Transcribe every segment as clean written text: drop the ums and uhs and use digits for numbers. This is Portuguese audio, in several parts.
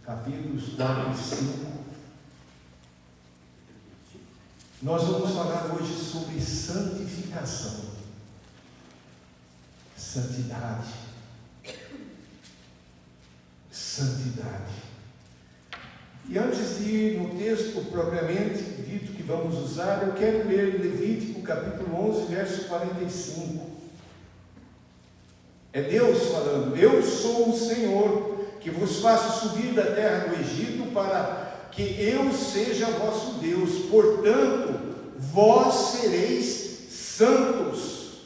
capítulos 4 e 5. Nós vamos falar hoje sobre santificação, santidade, santidade. E antes de ir no texto propriamente dito que vamos usar, eu quero ler Levítico capítulo 11, verso 45. É Deus falando: eu sou o Senhor, que vos faço subir da terra do Egito, para que eu seja vosso Deus. Portanto, vós sereis santos,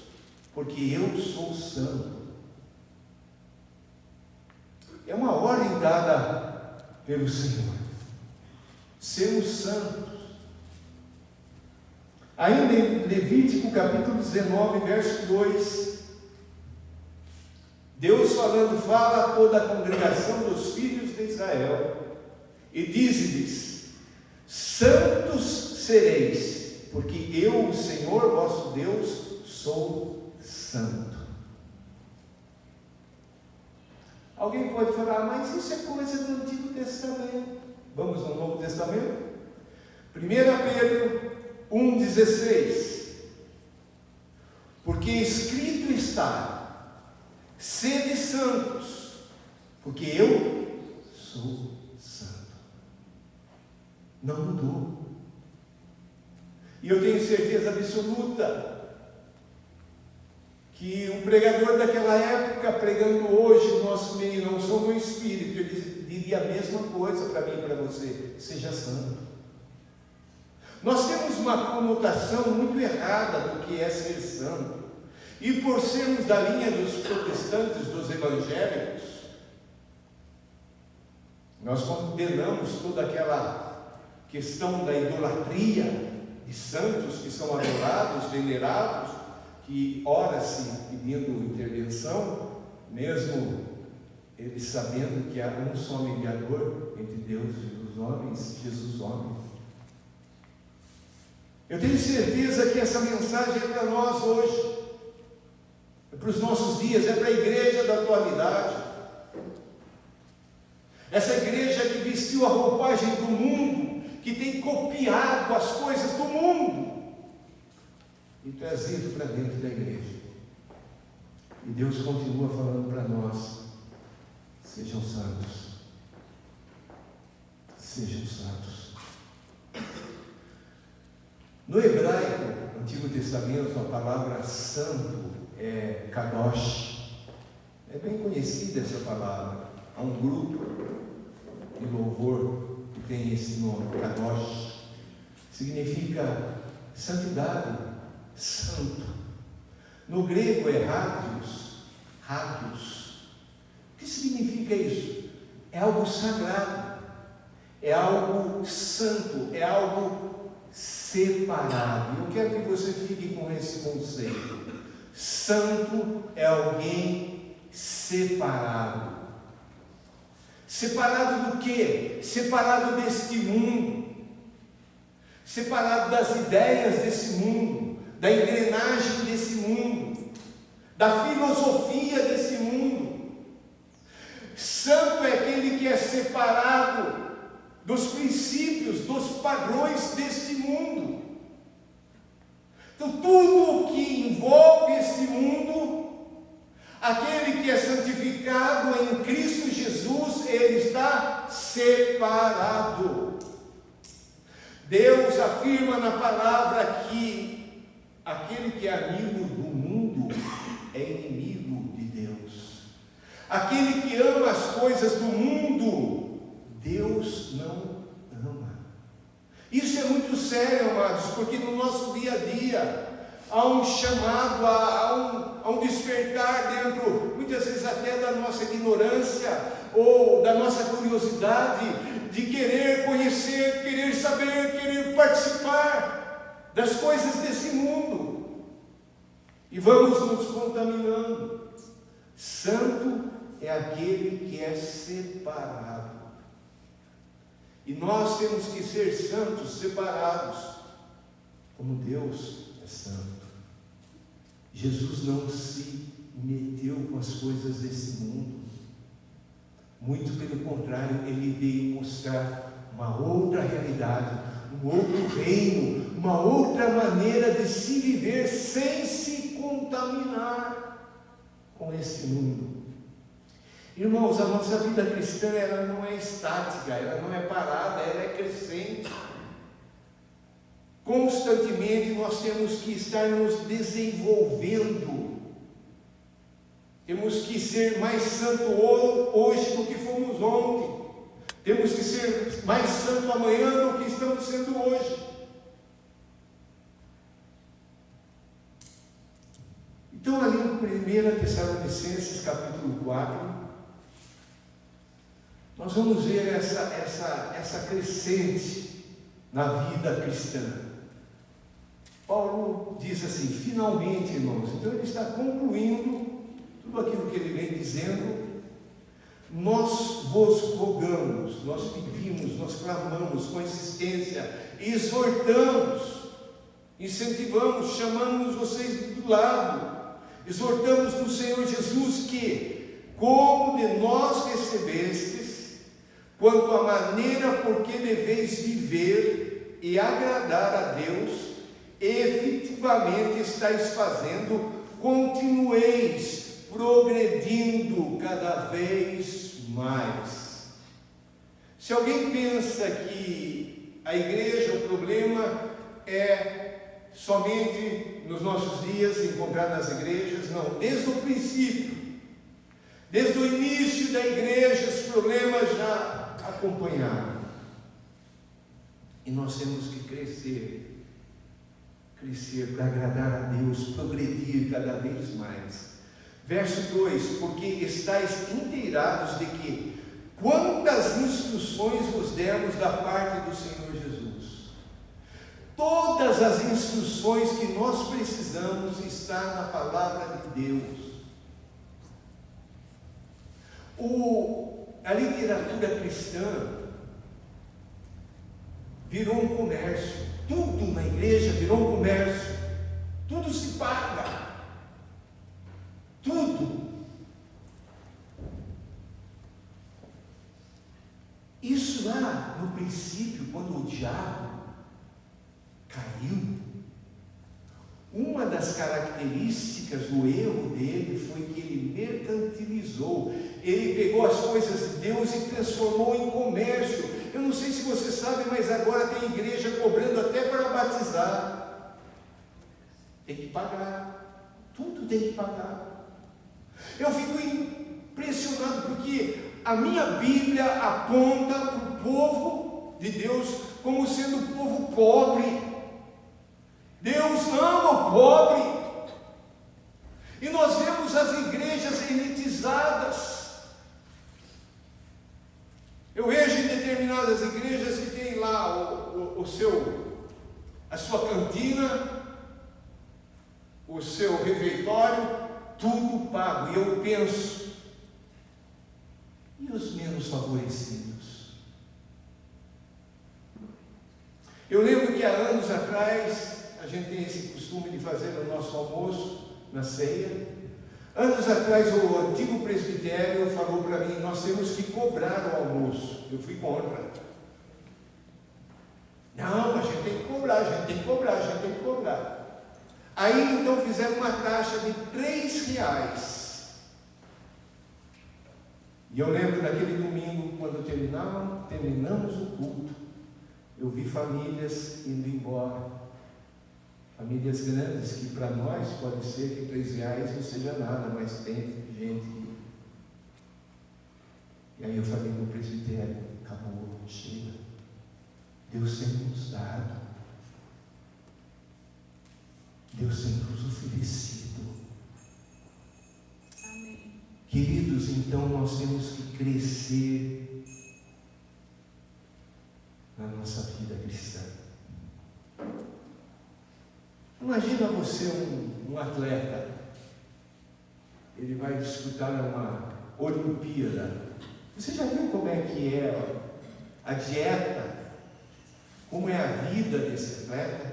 porque eu sou santo. É uma ordem dada pelo Senhor. Sermos santos. Ainda em Levítico capítulo 19, verso 2, Deus falando, fala a toda a congregação dos filhos de Israel, e diz-lhes: santos sereis, porque eu, o Senhor vosso Deus, sou santo. Alguém pode falar: mas isso é coisa do Antigo Testamento. Vamos no Novo Testamento? 1 Pedro 1,16. Porque escrito está: sede santos, porque eu sou santo. Não mudou. E eu tenho certeza absoluta que um pregador daquela época, pregando hoje no nosso meio, não sou no Espírito, ele diria a mesma coisa para mim e para você: seja santo. Nós temos uma conotação muito errada do que é ser santo. E por sermos da linha dos protestantes, dos evangélicos, nós condenamos toda aquela questão da idolatria de santos que são adorados, venerados, que ora-se pedindo intervenção, mesmo eles sabendo que há um só mediador entre Deus e os homens, Jesus homem. Eu tenho certeza que essa mensagem é para nós hoje, é para os nossos dias, é para a igreja da atualidade. Essa igreja que vestiu a roupagem do mundo, que tem copiado as coisas do mundo e trazido para dentro da igreja. E Deus continua falando para nós: sejam santos, sejam santos. No hebraico, no Antigo Testamento, a palavra santo é kadosh. É bem conhecida essa palavra. Há um grupo de louvor que tem esse nome, kadosh. Significa santidade, santo. No grego é hagios. O que significa isso? É algo sagrado, é algo santo, é algo separado. Eu quero que você fique com esse conceito. Santo é alguém separado. Separado do quê? Separado deste mundo, separado das ideias desse mundo, da engrenagem desse mundo, da filosofia desse mundo. Santo é aquele que é separado dos princípios, dos padrões deste mundo. Então, tudo o que envolve este mundo, aquele que é santificado em Cristo Jesus, ele está separado. Deus afirma na palavra que aquele que é amigo do mundo é inimigo de Deus. Aquele que ama as coisas do mundo, Deus não ama. Isso é muito sério, amados, porque no nosso dia a dia há um chamado, há um despertar dentro, muitas vezes até da nossa ignorância ou da nossa curiosidade, de querer conhecer, querer saber, querer participar das coisas desse mundo. E vamos nos contaminando. Santo é aquele que é separado. E nós temos que ser santos, separados, como Deus é santo. Jesus não se meteu com as coisas desse mundo. Muito pelo contrário, ele veio mostrar uma outra realidade, um outro reino, uma outra maneira de se viver sem se contaminar com esse mundo. Irmãos, a nossa vida cristã, ela não é estática, ela não é parada, ela é crescente. Constantemente nós temos que estar nos desenvolvendo. Temos que ser mais santo hoje do que fomos ontem. Temos que ser mais santo amanhã do que estamos sendo hoje. Então, ali em 1 Tessalonicenses, capítulo 4, nós vamos ver essa crescente na vida cristã. Paulo diz assim, finalmente, irmãos, então ele está concluindo tudo aquilo que ele vem dizendo. Nós vos rogamos, nós pedimos, nós clamamos com insistência, exortamos, incentivamos, chamamos vocês do lado, exortamos no Senhor Jesus que, como de nós recebestes, quanto à maneira por que deveis viver e agradar a Deus, efetivamente estáis fazendo, continueis progredindo cada vez mais. Se alguém pensa que a igreja, o problema é somente nos nossos dias encontrar nas igrejas, não, desde o princípio, desde o início da igreja, os problemas já acompanharam. E nós temos que crescer para agradar a Deus, progredir cada vez mais. Verso 2: porque estáis inteirados de que quantas instruções vos demos da parte do Senhor Jesus. Todas as instruções que nós precisamos estão na palavra de Deus. A literatura cristã virou um comércio. Tudo na igreja virou um comércio. Tudo se paga. Tudo. Isso lá no princípio, quando o diabo caiu, uma das características do erro dele foi que ele mercantilizou. Ele pegou as coisas de Deus e transformou em comércio. Eu não sei se você sabe, mas agora tem igreja cobrando até para batizar. Tem que pagar. Tudo tem que pagar. Eu fico impressionado porque a minha Bíblia aponta para o povo de Deus como sendo um povo pobre. Deus ama o pobre. E nós vemos as igrejas elitizadas. Eu vejo em determinadas igrejas que tem lá a sua cantina, o seu refeitório, tudo pago. E eu penso, e os menos favorecidos? Eu lembro que há anos atrás, a gente tem esse costume de fazer o nosso almoço na ceia. Anos atrás, o antigo presbitério falou para mim, nós temos que cobrar o almoço. Eu fui contra. Não, a gente tem que cobrar, a gente tem que cobrar, a gente tem que cobrar. Aí então fizeram uma taxa de R$3. E eu lembro daquele domingo, quando terminamos o culto, eu vi famílias indo embora. Famílias grandes, que para nós pode ser que R$3 não seja nada, mas tem gente. E aí eu falei no presbitério, acabou, chega. Deus tem nos dado. Deus tem nos oferecido. Amém. Queridos, então nós temos que crescer na nossa vida cristã. Imagina você um atleta, ele vai disputar uma Olimpíada. Você já viu como é que é a dieta? Como é a vida desse atleta?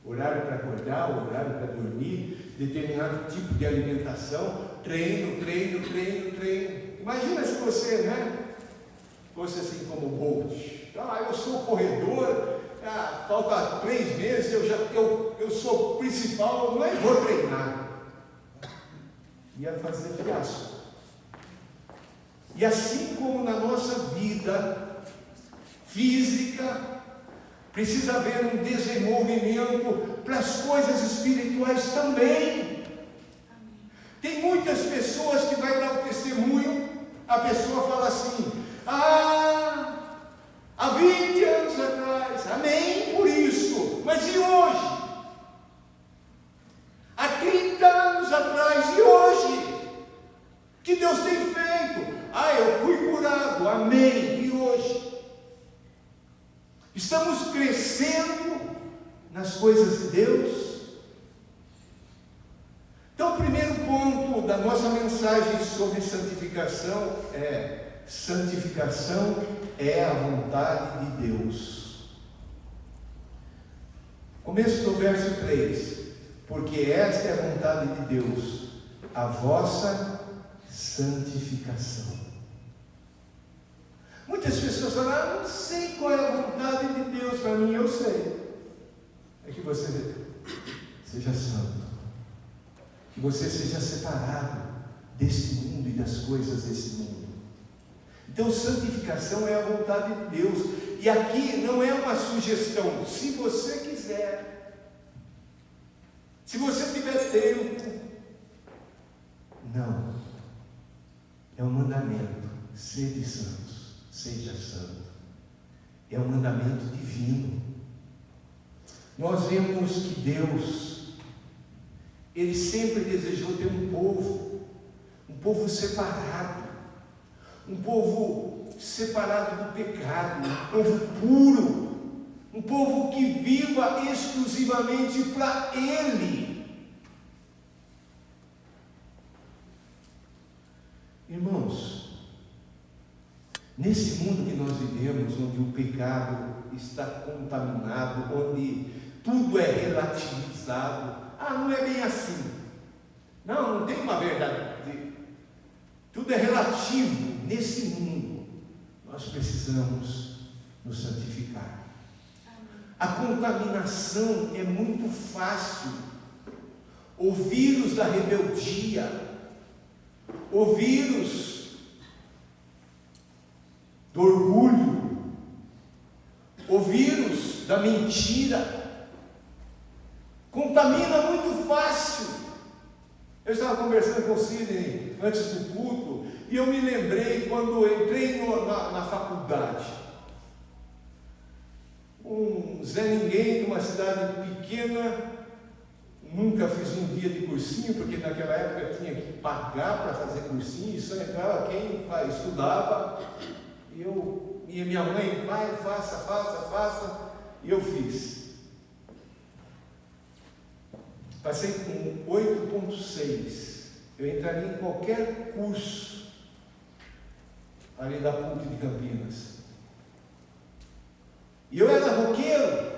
Horário para acordar, horário para dormir, determinado tipo de alimentação, treino. Imagina se você, né, fosse assim como o Bolt. Eu sou corredor, falta 3 meses, eu sou principal, não vou treinar. Ia fazer fiasco. E assim como na nossa vida física, precisa haver um desenvolvimento para as coisas espirituais também. Tem muitas pessoas que vai dar o testemunho, a pessoa fala assim: há 20 anos atrás, amém por isso, mas e hoje? Há 30 anos atrás, e hoje? O que Deus tem feito? Eu fui curado, amém, e hoje? Estamos crescendo nas coisas de Deus? Então, o primeiro ponto da nossa mensagem sobre santificação é: santificação é a vontade de Deus. Começo do verso 3: porque esta é a vontade de Deus, a vossa santificação. Muitas pessoas falam: não sei qual é a vontade de Deus para mim. Eu sei, é que você seja santo, que você seja separado desse mundo e das coisas desse mundo. Então, santificação é a vontade de Deus. E aqui não é uma sugestão, se você quiser, se você tiver tempo. Não, é um mandamento: sede santos, seja santo. É um mandamento divino. Nós vemos que Deus, Ele sempre desejou ter um povo separado, um povo separado do pecado, um povo puro, um povo que viva exclusivamente para Ele. Irmãos, nesse mundo que nós vivemos, onde o pecado está contaminado, onde tudo é relativizado, não é bem assim. Não tem uma verdade. Tudo é relativo. Nesse mundo, nós precisamos nos santificar. A contaminação é muito fácil. O vírus da rebeldia, o vírus do orgulho, o vírus da mentira, contamina muito fácil. Eu estava conversando com o Sidney antes do culto, e eu me lembrei quando eu entrei na faculdade. Um Zé Ninguém, numa cidade pequena, nunca fiz um dia de cursinho, porque naquela época tinha que pagar para fazer cursinho, e só entrava quem estudava. E minha mãe: vai, faça, e eu fiz. Passei com 8,6. Eu entraria em qualquer curso ali da PUC de Campinas. E eu era roqueiro.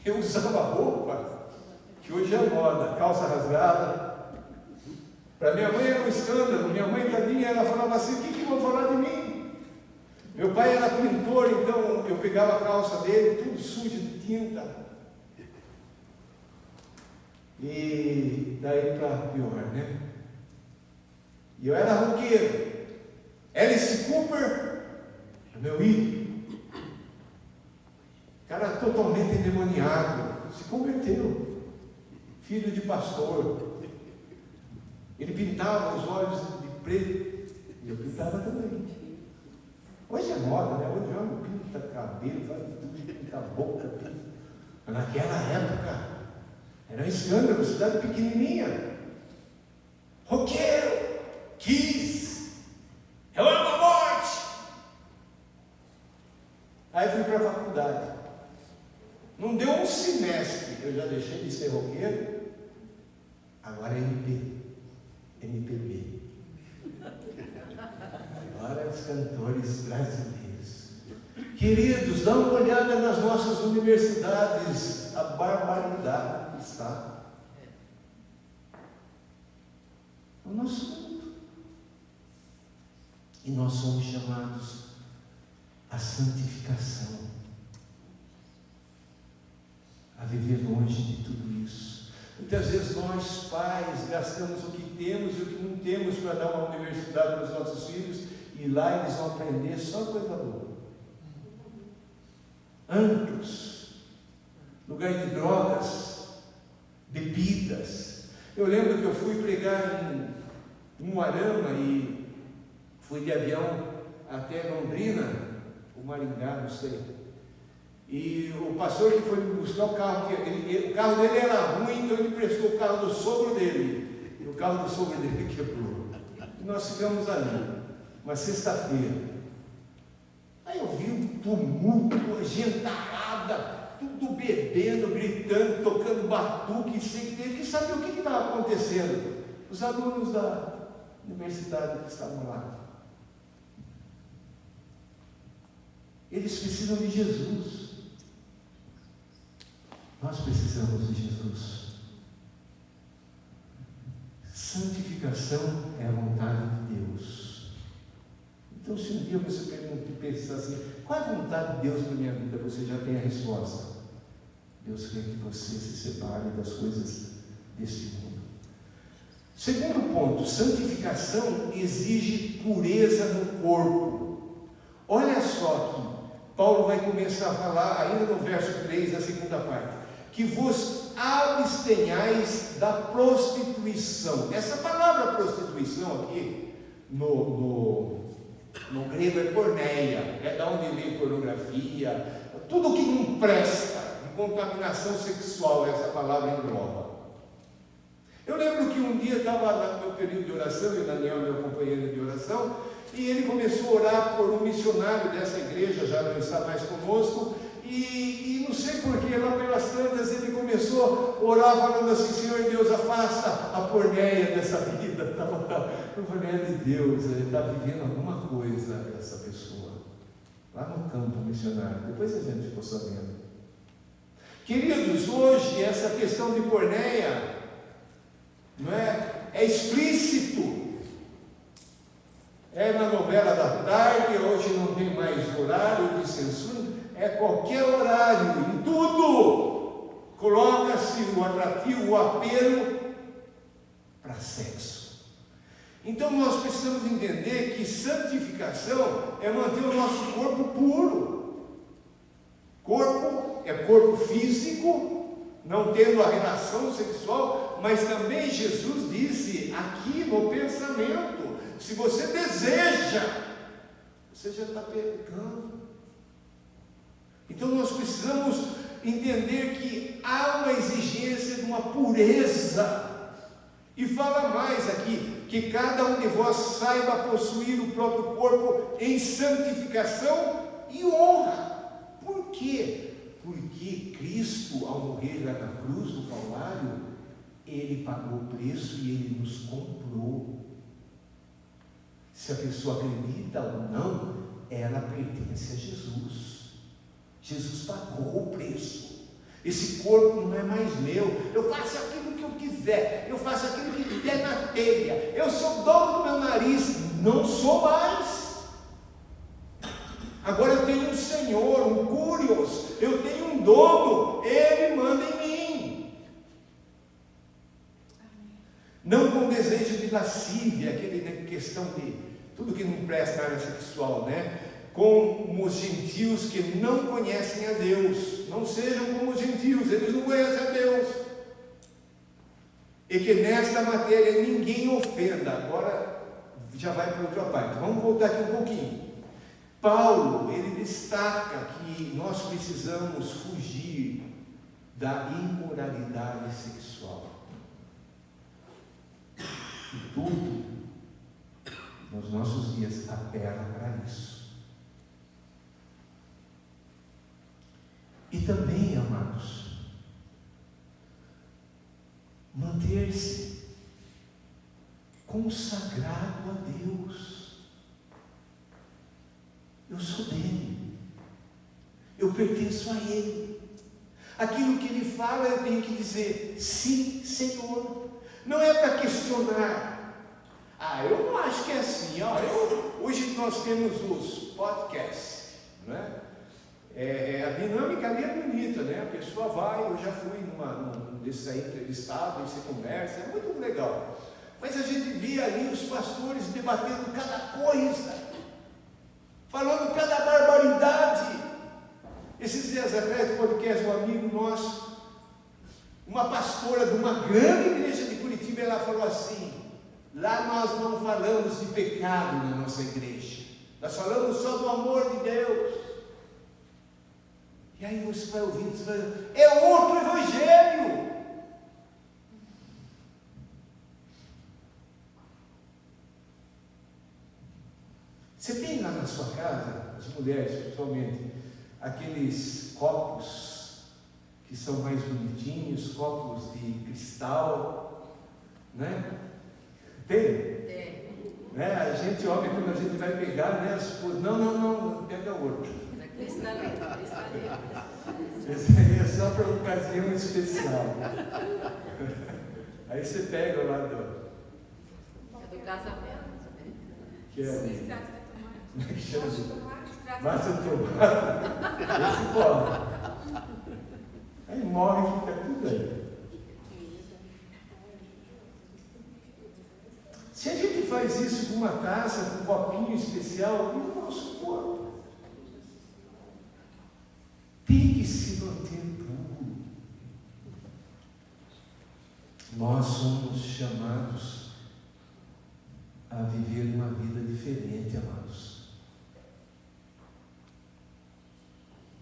Eu usava roupa que hoje é moda, calça rasgada. Para minha mãe era um escândalo. Minha mãe, tadinha, ela falava assim: o que vão falar de mim? Meu pai era pintor, então eu pegava a calça dele, tudo sujo de tinta. E daí para pior, né? E eu era roqueiro. Alice Cooper, meu ídolo. Cara totalmente endemoniado, se converteu, filho de pastor. Ele pintava os olhos de preto, e eu pintava também. Hoje é moda, né? Hoje o homem pinta cabelo, faz tudo, pinta a boca, pinta. Mas naquela época era um escândalo, cidade pequenininha. Roqueiro, Kiss, eu amo a morte. Aí fui para a faculdade. Não deu um semestre, eu já deixei de ser roqueiro. Agora é MPB. Agora os cantores brasileiros. Queridos, dá uma olhada nas nossas universidades, a barbaridade que está. O nosso mundo. E nós somos chamados à santificação, a viver longe de tudo isso. Muitas vezes nós, pais, gastamos o que temos e o que não temos para dar uma universidade para os nossos filhos, e lá eles vão aprender só coisa boa. Antros, lugar de drogas, bebidas. Eu lembro que eu fui pregar em Umuarama e fui de avião até Londrina, ou Maringá, não sei. E o pastor que foi me buscar o carro, o carro dele era ruim, então ele prestou o carro do sogro dele. E o carro do sogro dele quebrou. E nós ficamos ali, uma sexta-feira. Aí eu vi um tumulto, gentarada, tudo bebendo, gritando, tocando batuque, sem ter que saber o que estava acontecendo. Os alunos da universidade que estavam lá. Eles precisam de Jesus. Nós precisamos de Jesus. Santificação é a vontade de Deus. Então, se um dia você pensar assim, qual é a vontade de Deus para a minha vida? Você já tem a resposta. Deus quer que você se separe das coisas deste mundo. Segundo ponto, santificação exige pureza no corpo. Olha só aqui, Paulo vai começar a falar, ainda no verso 3, da segunda parte, que vos abstenhais da prostituição. Essa palavra prostituição aqui, no grego é porneia, é da onde vem pornografia, tudo que não presta, de contaminação sexual, essa palavra engloba. Eu lembro que um dia eu estava no meu período de oração, e o Daniel, meu companheiro de oração, e ele começou a orar por um missionário dessa igreja, já não está mais conosco, e não sei porquê, lá pelas tantas, ele começou a orar falando assim: Senhor Deus, afasta a porneia dessa vida. Eu falei: é de Deus, ele está vivendo alguma coisa, essa pessoa, lá no campo missionário. Depois a gente ficou sabendo. Queridos, hoje essa questão de porneia, não é explícito. É na novela da tarde, hoje não tem mais horário de censura, é qualquer horário, em tudo coloca-se o atrativo, o apelo para sexo. Então nós precisamos entender que santificação é manter o nosso corpo puro. Corpo é corpo físico, não tendo a relação sexual, mas também Jesus disse aqui no pensamento: se você deseja, você já está pecando. Então nós precisamos entender que há uma exigência de uma pureza. E fala mais aqui, que cada um de vós saiba possuir o próprio corpo em santificação e honra. Por quê? Porque Cristo, ao morrer lá na cruz do Calvário, Ele pagou o preço e Ele nos comprou. Se a pessoa acredita ou não, ela pertence a Jesus. Jesus pagou o preço. Esse corpo não é mais meu. Eu faço aquilo que eu quiser. Eu faço aquilo que der na telha. Eu sou dono do meu nariz. Não sou mais. Agora eu tenho um Senhor, um Curios. Eu tenho um dono. Ele manda em mim. Não com desejo de lascívia, aquele questão de tudo que não presta na área sexual, né? Como os gentios que não conhecem a Deus. Não sejam como os gentios, eles não conhecem a Deus. E que nesta matéria ninguém ofenda. Agora já vai para outra parte. Vamos voltar aqui um pouquinho. Paulo, ele destaca que nós precisamos fugir da imoralidade sexual. E tudo nos nossos dias apela para isso. E também, amados, manter-se consagrado a Deus. Eu sou dele, eu pertenço a Ele. Aquilo que Ele fala, eu tenho que dizer: sim, Senhor. Não é para questionar. Eu não acho que é assim. Hoje nós temos os podcasts, né? A dinâmica ali é bonita, né? A pessoa vai, eu já fui num desses aí entrevistado, e você conversa, é muito legal. Mas a gente via ali os pastores debatendo cada coisa, falando cada barbaridade. Esses dias atrás, no podcast, um amigo nosso, uma pastora de uma grande igreja de Curitiba, ela falou assim: lá nós não falamos de pecado na nossa igreja, nós falamos só do amor de Deus. E aí você vai ouvindo, você vai dizendo, é outro evangelho. Você tem lá na sua casa, as mulheres principalmente, aqueles copos que são mais bonitinhos, copos de cristal, né? Tem? Tem. Né? A gente, homem, quando a gente vai pegar, né? Não, pega outro. Cristalino. Esse aí é só para ocasião especial. Aí você pega lá do casamento. Que é? Como é que chama? Massa de tomate. Esse morre. Aí morre e fica tudo aí. Se a gente faz isso com uma taça, com um copinho especial, e o nosso corpo tem que se manter puro. Nós somos chamados a viver uma vida diferente, amados.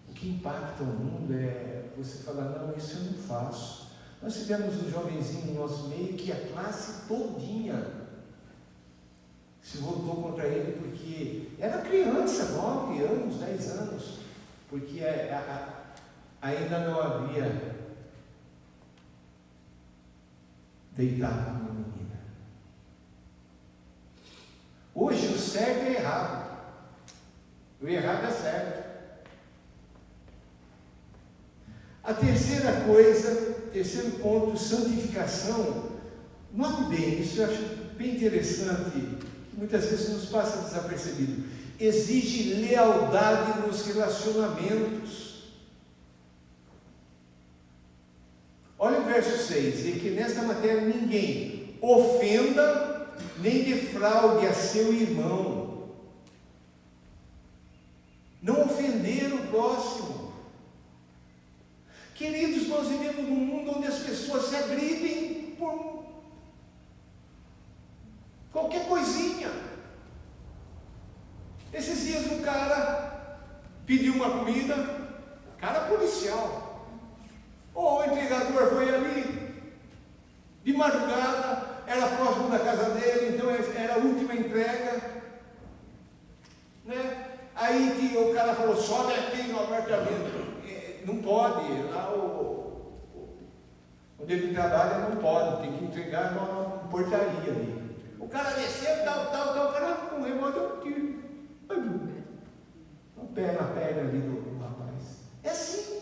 O que impacta o mundo é você falar, não, isso eu não faço. Nós tivemos um jovenzinho no nosso meio que a classe todinha se voltou contra ele porque era criança, 9 anos, 10 anos, porque ainda não havia deitado com uma menina. Hoje o certo é errado, o errado é certo. A terceira coisa, terceiro ponto, santificação. Note bem, isso eu acho bem interessante, que muitas vezes nos passa desapercebido. Exige lealdade nos relacionamentos. Olha o verso 6, e que nesta matéria ninguém ofenda nem defraude a seu irmão. Não ofender o próximo. Queridos, nós vivemos num mundo onde as pessoas se agridem por qualquer coisinha. Esses dias um cara pediu uma comida, cara policial. O entregador foi ali, de madrugada, era próximo da casa dele, então era a última entrega, né? Aí o cara falou, sobe aqui no apartamento. Não pode, lá onde ele trabalha não pode, tem que entregar numa portaria ali. O cara desceu, tal, o cara com o revólver deu um tiro. Um pé na perna ali do rapaz. É assim.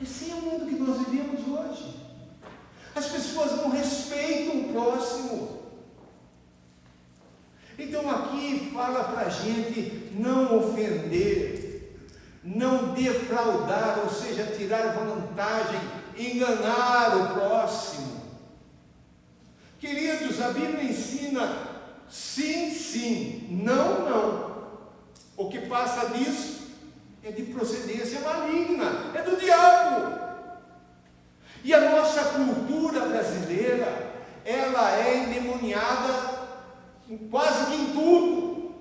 Esse é o mundo que nós vivemos hoje. As pessoas não respeitam o próximo. Então aqui fala para a gente não ofender, não defraudar, ou seja, tirar vantagem, enganar o próximo. Queridos, a Bíblia ensina sim, sim, não, não. O que passa disso é de procedência maligna, é do diabo. E a nossa cultura brasileira, ela é endemoniada quase que em tudo.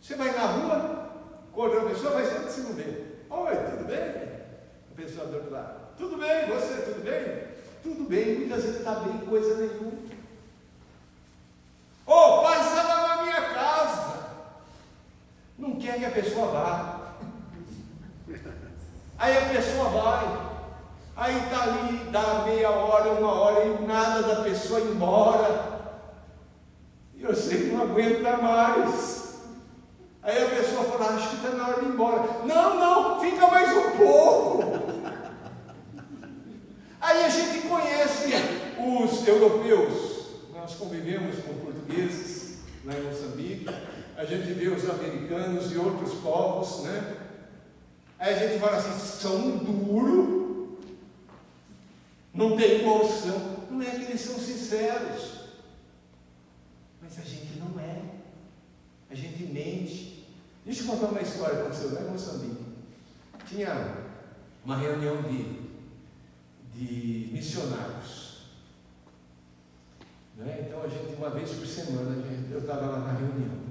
Você vai na rua, quando a pessoa vai sempre se não ver. Oi, tudo bem? A pessoa do outro lado. Tudo bem, você, tudo bem? Tudo bem, muitas vezes está bem, coisa nenhuma. Passa lá na minha casa. Não quer que a pessoa vá. Aí a pessoa vai. Aí está ali, dá meia hora, 1 hora e nada da pessoa ir embora. E eu sei que não aguenta mais. Aí a pessoa fala, acho que está na hora de ir embora. Não, fica mais um pouco. Aí a gente conhece os europeus, nós convivemos com portugueses, gente vê os americanos e outros povos, né? Aí a gente fala assim, são duros, não tem emoção. Não é que eles são sinceros, mas a gente não é. A gente mente. Deixa eu contar uma história que aconteceu lá em Moçambique. Tinha uma reunião de missionários, né? Então a gente, uma vez por semana, eu estava lá na reunião.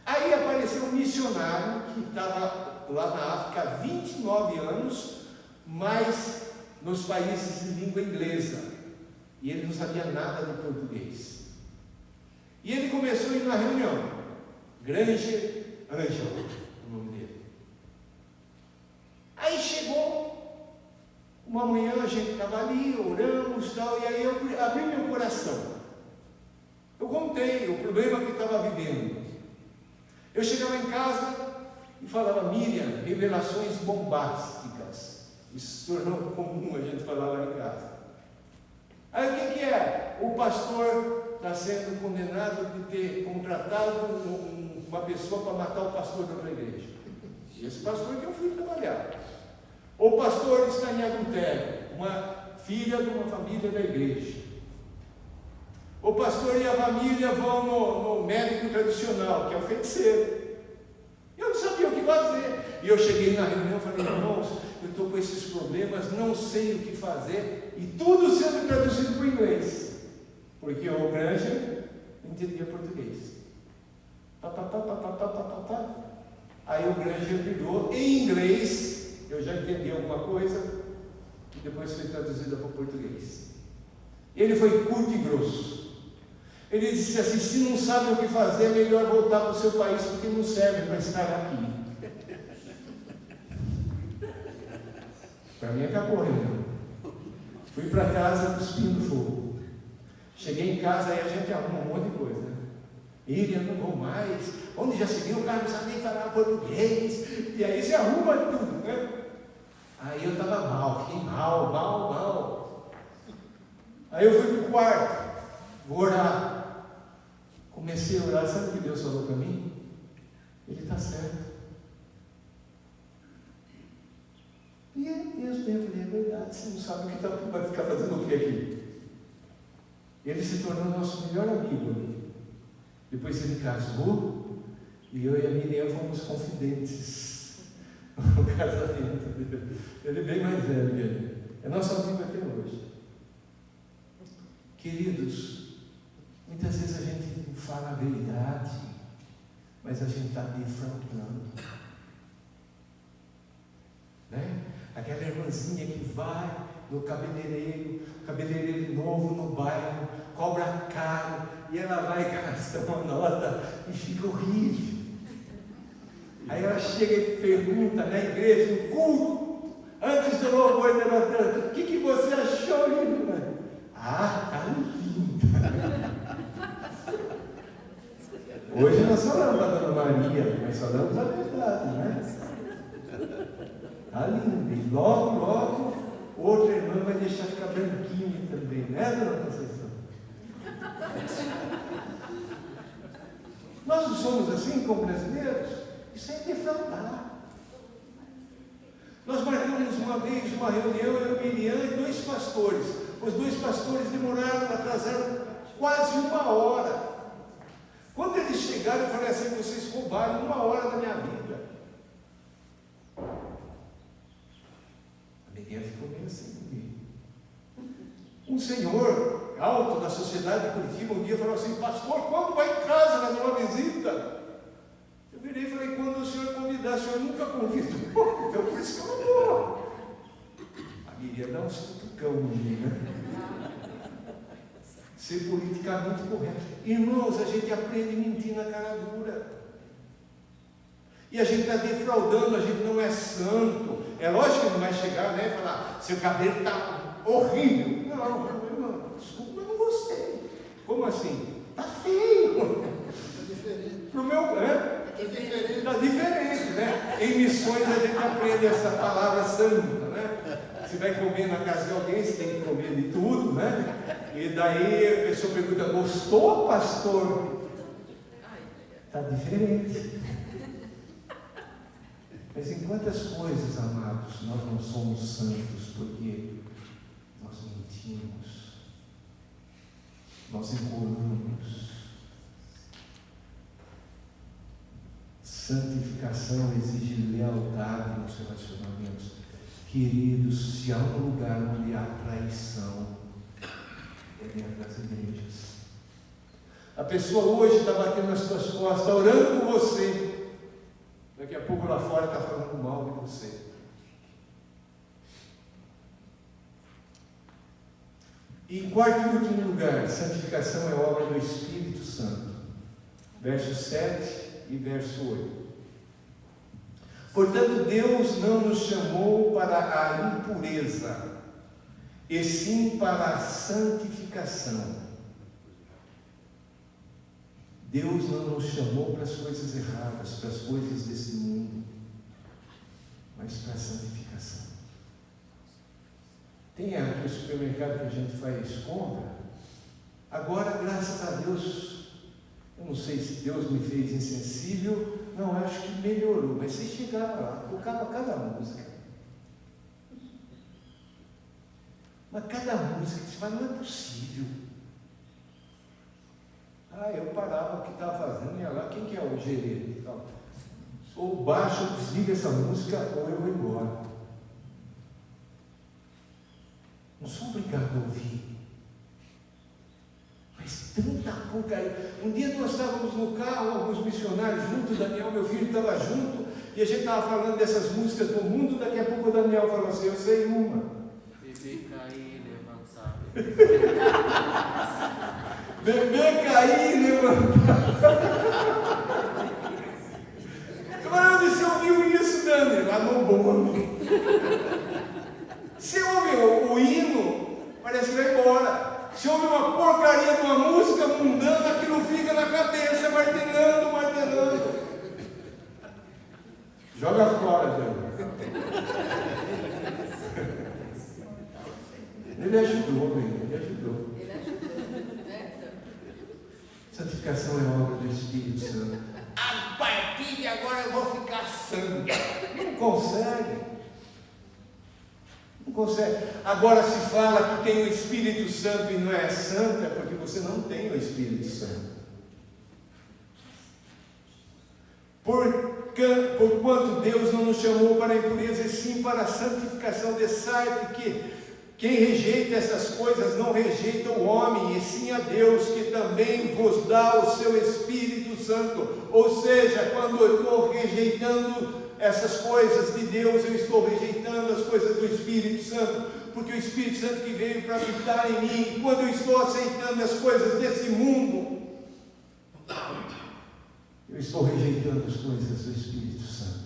Aí apareceu um missionário que estava lá na África há 29 anos, mas nos países de língua inglesa. E ele não sabia nada de português. E ele começou a ir na reunião. Granger Angel, o nome dele. Aí chegou uma manhã, a gente estava ali, oramos e tal, e aí eu abri meu coração. Eu contei o problema que eu estava vivendo. Eu chegava em casa e falava, Miriam, revelações bombásticas. Isso se tornou comum a gente falar lá em casa. Aí o que é? O pastor está sendo condenado de ter contratado uma pessoa para matar o pastor da outra igreja. E esse pastor que eu fui trabalhar. O pastor está em adultério, uma filha de uma família da igreja. O pastor e a família vão no médico tradicional, que é o feiticeiro. Eu não sabia o que fazer. E eu cheguei na reunião e falei, irmãos, eu estou com esses problemas, não sei o que fazer. E tudo sendo traduzido para o inglês. Porque o Granger entendia português. Aí o Granger virou em inglês, eu já entendi alguma coisa, e depois foi traduzida para o português. Ele foi curto e grosso. Ele disse assim, se não sabe o que fazer, é melhor voltar para o seu país, porque não serve para estar aqui. Para mim acabou, irmão. Fui para casa cuspindo fogo. Cheguei em casa, aí a gente arruma um monte de coisa. Miriam, não vou mais. Onde já se viu, o cara não sabe nem falar português. E aí você arruma tudo, né? Aí eu estava mal, fiquei mal. Aí eu fui para o quarto, vou orar. Comecei a orar, sabe o que Deus falou para mim? Ele está certo. E eu falei, é verdade, você não sabe o que vai ficar fazendo o que aqui? Ele se tornou nosso melhor amigo. Depois ele casou, e eu e a Miriam fomos confidentes no casamento dele. Ele é bem mais velho que ele. É nosso amigo até hoje. Queridos, muitas vezes a gente não fala a verdade, mas a gente está defraudando. Né? Aquela irmãzinha que vai no cabeleireiro novo no bairro, cobra caro, e ela vai gastar uma nota e fica horrível. Aí ela chega e pergunta na igreja, no culto, antes do louvor, o que você achou, irmã? Ah, tá linda. Hoje nós falamos da Dona Maria, mas falamos a verdade, né? Está lindo. E logo, outra irmã vai deixar ficar branquinha também, né, Dona Conceição? Nós não somos assim como brasileiros? Isso é defraudar. Nós marcamos uma vez uma reunião, eu, Miriam e 2 pastores. Os 2 pastores atrasaram quase 1 hora. Quando eles chegaram, eu falei assim, vocês roubaram 1 hora da minha vida. A Miriam ficou meio assim comigo. Um senhor alto da sociedade de Curitiba um dia falou assim, pastor, quando vai em casa fazer uma visita? Eu virei e falei, quando o senhor convidar, o senhor nunca convidou, então por isso que eu não vou. A Miriam dá uns cutucão em mim, né? Ser politicamente correto. Irmãos, a gente aprende a mentir na cara dura. E a gente está defraudando, a gente não é santo. É lógico que não vai chegar, né, e falar, seu cabelo está horrível. Não, irmão, desculpa, mas não gostei. Como assim? Está feio. Está diferente. Pro meu, né? Está diferente, né? Em missões a gente aprende essa palavra santa, né? Você vai comer na casa de alguém, você tem que comer de tudo, né? E daí a pessoa pergunta, gostou, pastor? Está diferente. Mas em quantas coisas, amados, nós não somos santos porque nós mentimos, nós encolamos. Santificação exige lealdade nos relacionamentos. Queridos, se há um lugar onde há traição, é dentro das igrejas. A pessoa hoje está batendo nas suas costas, orando por você. Daqui a pouco lá fora está falando mal de você. E em quarto e último lugar, santificação é obra do Espírito Santo. Verso 7 e verso 8. Portanto, Deus não nos chamou para a impureza, e sim para a santificação. Deus não nos chamou para as coisas erradas, para as coisas desse mundo, mas para a santificação. Tem aqui o supermercado que a gente faz compra. Agora, graças a Deus, eu não sei se Deus me fez insensível, não, acho que melhorou, mas você chegava lá, tocava cada música. Mas cada música, você fala, não é possível. Eu parava o que estava fazendo, ia lá, quem que é o gerente e tal? Ou baixa, desliga essa música, ou eu vou embora. Não sou obrigado a ouvir. Mas tanta porcaria. Um dia nós estávamos no carro, alguns missionários juntos, Daniel, meu filho, estava junto, e a gente estava falando dessas músicas do mundo, daqui a pouco o Daniel falou assim, eu sei uma. Beber, cair, levantar. Beber, cair, levantar. Mas onde você ouviu isso, Dani? Lá no bolo. Você ouve o hino, parece que vai embora. Se ouve uma porcaria de uma música mundana, aquilo fica na cabeça, martelando, martelando. Joga fora, Dani. Ele ajudou, ele ajudou. Santificação é obra do Espírito Santo. A partir de agora eu vou ficar santo. Não consegue. Não consegue. Agora se fala que tem o Espírito Santo e não é santo, é porque você não tem o Espírito Santo. Porquanto Deus não nos chamou para a impureza, e sim para a santificação, de sorte que quem rejeita essas coisas não rejeita o homem, e sim a Deus, que também vos dá o seu Espírito Santo. Ou seja, quando eu estou rejeitando essas coisas de Deus, eu estou rejeitando as coisas do Espírito Santo, porque o Espírito Santo que veio para habitar em mim, e quando eu estou aceitando as coisas desse mundo, eu estou rejeitando as coisas do Espírito Santo.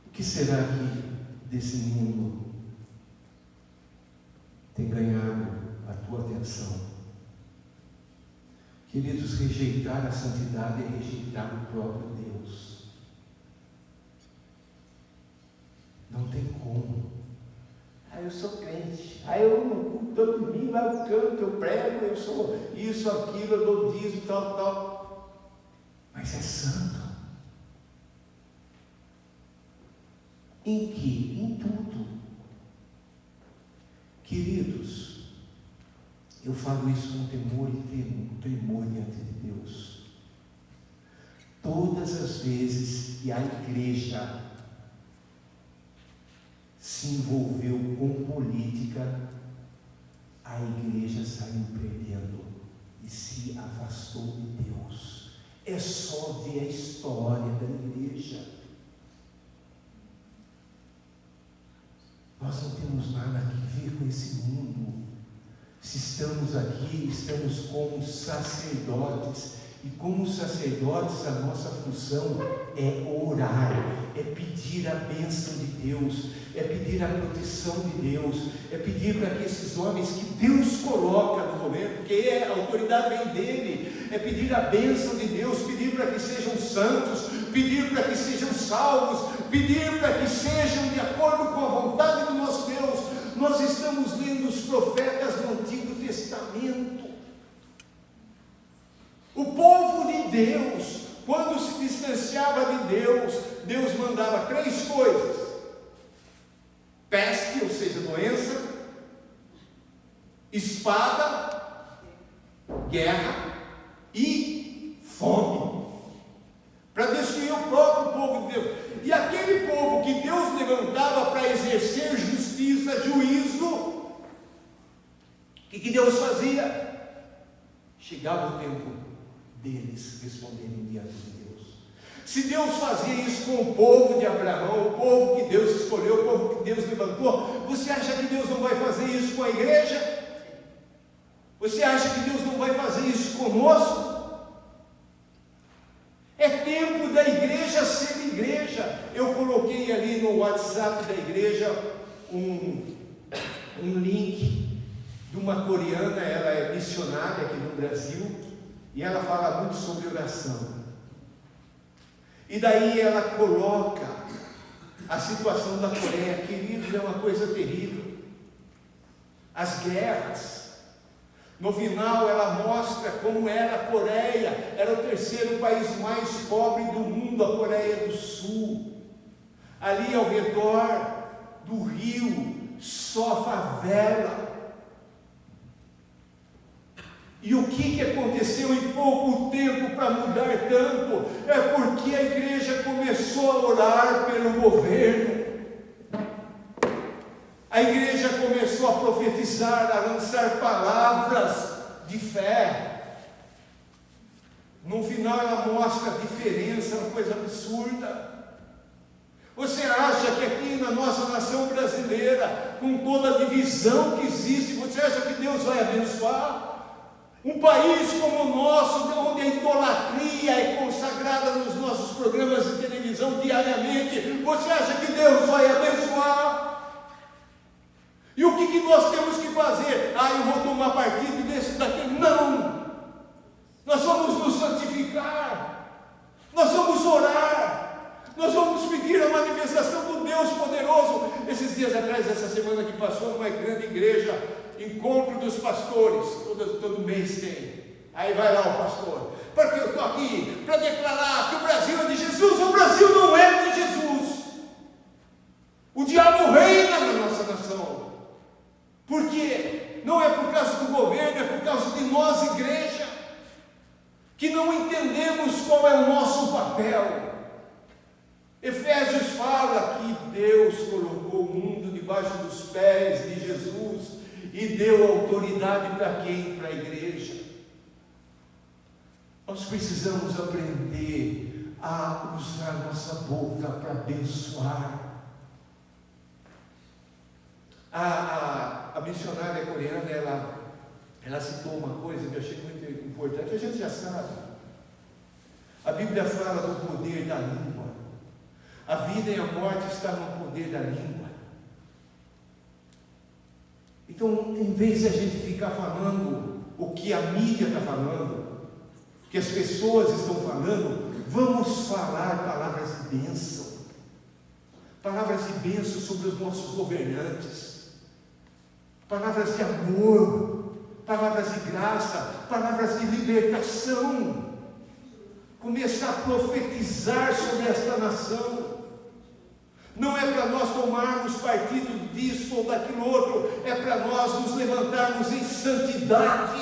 O que será que desse mundo tem ganhado a tua atenção? Queridos, rejeitar a santidade é rejeitar o próprio Deus. Não tem como. Eu sou crente. Eu no culto todo domingo, eu canto, eu prego, eu sou isso, aquilo, eu dou dízimo, tal. Mas é santo. Em que? Em tudo. Queridos, eu falo isso com temor e tremor diante de Deus. Todas as vezes que a igreja se envolveu com política, a igreja saiu perdendo e se afastou de Deus. É só ver a história da igreja. Nós não temos nada a ver com esse mundo. Se estamos aqui, estamos como sacerdotes. E como sacerdotes, a nossa função é orar, é pedir a bênção de Deus, é pedir a proteção de Deus, é pedir para que esses homens que Deus coloca no momento, porque a autoridade vem dele, é pedir a bênção de Deus, pedir para que sejam santos, pedir para que sejam salvos, pedir para que sejam de acordo com a vontade do nosso Deus. Nós estamos lendo os profetas do Antigo Testamento. Deus, quando se distanciava de Deus, Deus mandava 3 coisas: peste, ou seja, doença, espada, guerra e fome, para destruir o próprio povo de Deus. E aquele povo que Deus levantava para exercer justiça, juízo, o que Deus fazia? Chegava o tempo deles responderem diante de Deus. Se Deus fazia isso com o povo de Abraão, o povo que Deus escolheu, o povo que Deus levantou, você acha que Deus não vai fazer isso com a igreja? Você acha que Deus não vai fazer isso conosco? É tempo da igreja ser igreja. Eu coloquei ali no WhatsApp da igreja um link de uma coreana, ela é missionária aqui no Brasil, e ela fala muito sobre oração. E daí ela coloca a situação da Coreia. Queridos, é uma coisa terrível. As guerras. No final ela mostra como era a Coreia. Era o 3º país mais pobre do mundo, a Coreia do Sul. Ali ao redor do rio, só favela. E o que aconteceu em pouco tempo para mudar tanto? É porque a igreja começou a orar pelo governo. A igreja começou a profetizar, a lançar palavras de fé. No final ela mostra a diferença, uma coisa absurda. Você acha que aqui na nossa nação brasileira, com toda a divisão que existe, você acha que Deus vai abençoar? Um país como o nosso, onde a idolatria é consagrada nos nossos programas de televisão diariamente, você acha que Deus vai abençoar? E o que nós temos que fazer? Eu vou tomar partido desse daqui. Não! Nós vamos nos santificar, nós vamos orar, nós vamos pedir a manifestação do Deus poderoso. Esses dias atrás, essa semana que passou, numa grande igreja, encontro dos pastores, todo mês tem. Aí vai lá o pastor, porque eu estou aqui para declarar que o Brasil é de Jesus. O Brasil não é de Jesus. O diabo reina na nossa nação. Por quê? Não é por causa do governo, é por causa de nós, igreja, que não entendemos qual é o nosso papel. Efésios fala que Deus colocou o mundo debaixo dos pés de Jesus e deu autoridade para quem? Para a igreja. Nós precisamos aprender a usar nossa boca para abençoar. A missionária coreana, ela citou uma coisa que eu achei muito importante. A gente já sabe. A Bíblia fala do poder da língua. A vida e a morte estão no poder da língua. Então, em vez de a gente ficar falando o que a mídia está falando, o que as pessoas estão falando, vamos falar palavras de bênção. Palavras de bênção sobre os nossos governantes. Palavras de amor, palavras de graça, palavras de libertação. Começar a profetizar sobre esta nação. Não é para nós tomarmos partido disso ou daquilo outro, é para nós nos levantarmos em santidade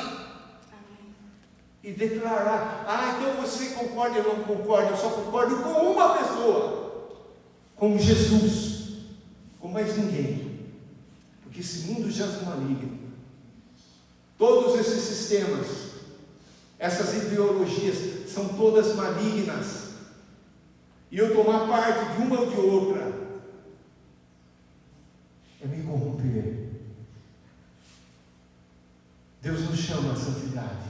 e declarar: então você concorda? Eu não concordo, eu só concordo com uma pessoa, com Jesus, com mais ninguém. Porque esse mundo jaz no maligno. Todos esses sistemas, essas ideologias, são todas malignas. E eu tomar parte de uma ou de outra é me corromper. Deus nos chama à santidade.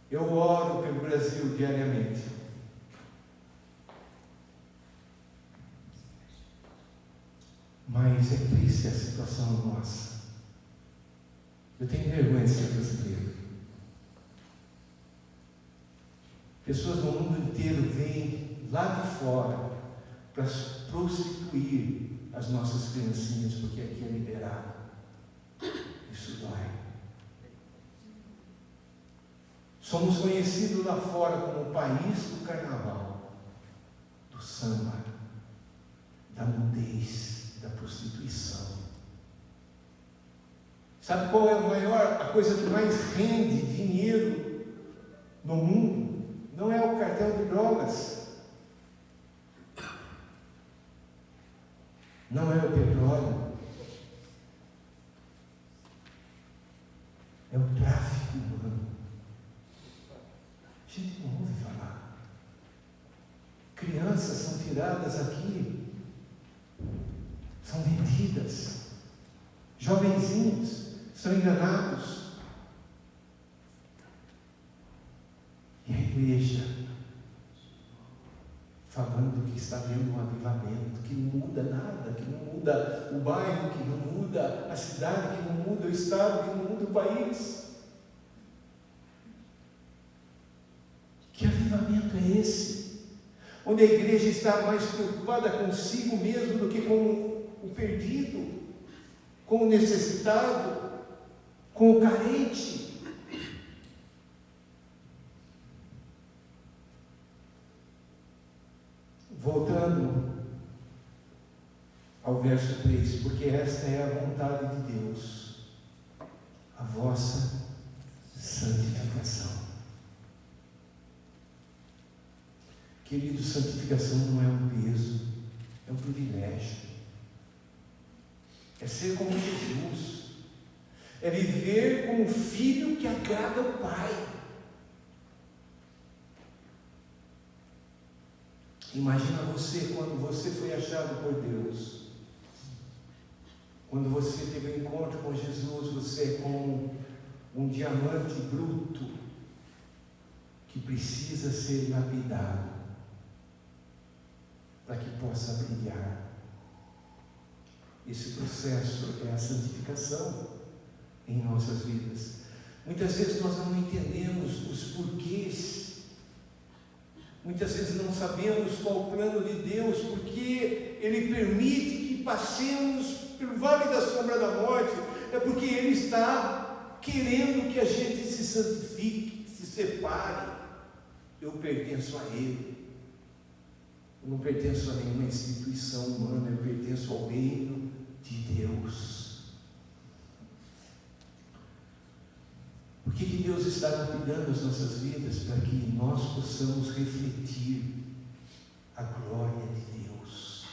Eu oro pelo Brasil diariamente. Mas é triste a situação nossa. Eu tenho vergonha de ser brasileiro. Pessoas do mundo inteiro vêm lá de fora para prostituir as nossas criancinhas, porque aqui é liberado. Isso dói. Somos conhecidos lá fora como o país do carnaval, do samba, da nudez, da prostituição. Sabe qual é a coisa que mais rende dinheiro no mundo? Não é o cartel de drogas. Não é o petróleo. É o tráfico humano. A gente não ouve falar. Crianças são tiradas aqui, são vendidas. Jovenzinhos são enganados. E a igreja falando que está vendo um avivamento, que não muda nada, que não muda o bairro, que não muda a cidade, que não muda o estado, que não muda o país. Que avivamento é esse? Onde a igreja está mais preocupada consigo mesmo do que com o perdido, com o necessitado, com o carente. Voltando ao verso 3, porque esta é a vontade de Deus, a vossa santificação. Querido, santificação não é um peso, é um privilégio. É ser como Jesus, é viver como um filho que agrada ao Pai. Imagina você quando você foi achado por Deus. Quando você teve um encontro com Jesus, você é como um diamante bruto que precisa ser lapidado para que possa brilhar. Esse processo é a santificação em nossas vidas. Muitas vezes nós não entendemos os porquês. Muitas vezes não sabemos qual o plano de Deus, porque Ele permite que passemos pelo vale da sombra da morte. É porque Ele está querendo que a gente se santifique, se separe. Eu pertenço a Ele. Eu não pertenço a nenhuma instituição humana, eu pertenço ao reino de Deus. Por que Deus está lapidando as nossas vidas? Para que nós possamos refletir a glória de Deus.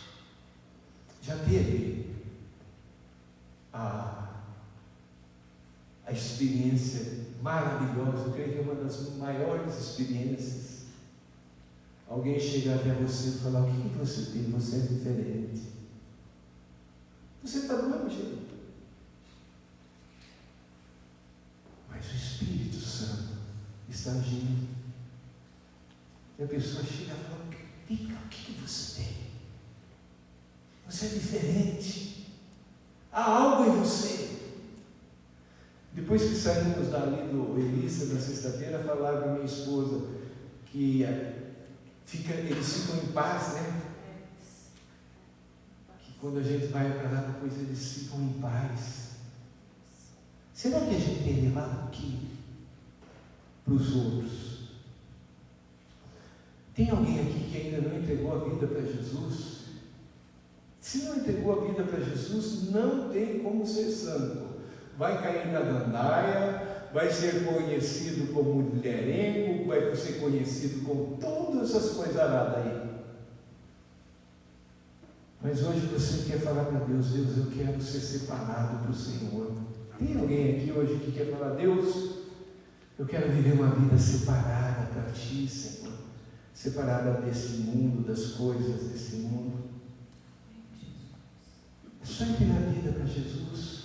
Já teve a experiência maravilhosa, eu creio que é uma das maiores experiências. Alguém chegar até você e falar: o que você tem? Você é diferente. Você está do mesmo jeito. Mas o Espírito Santo está agindo. E a pessoa chega e fala: Mica, o que você tem? Você é diferente. Há algo em você. Depois que saímos dali do Elissa na sexta-feira, falaram para minha esposa que eles ficam em paz, né? Que quando a gente vai para lá, depois eles ficam em paz. Será que a gente tem levado aqui para os outros? Tem alguém aqui que ainda não entregou a vida para Jesus? Se não entregou a vida para Jesus, não tem como ser santo. Vai cair na gandaia, vai ser conhecido como mulherengo, vai ser conhecido como todas essas coisas aradas aí. Mas hoje você quer falar para Deus: Deus, eu quero ser separado para o Senhor. Tem alguém aqui hoje que quer falar: Deus, eu quero viver uma vida separada para Ti, Senhor, separada desse mundo, das coisas desse mundo? É só entregar a vida para Jesus.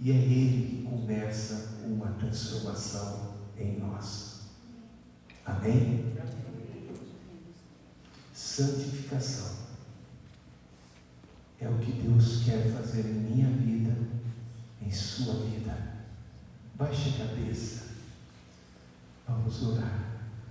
E é Ele que começa uma transformação em nós. Amém? Santificação é o que Deus quer fazer em minha vida, em sua vida. Baixe a cabeça. Vamos orar.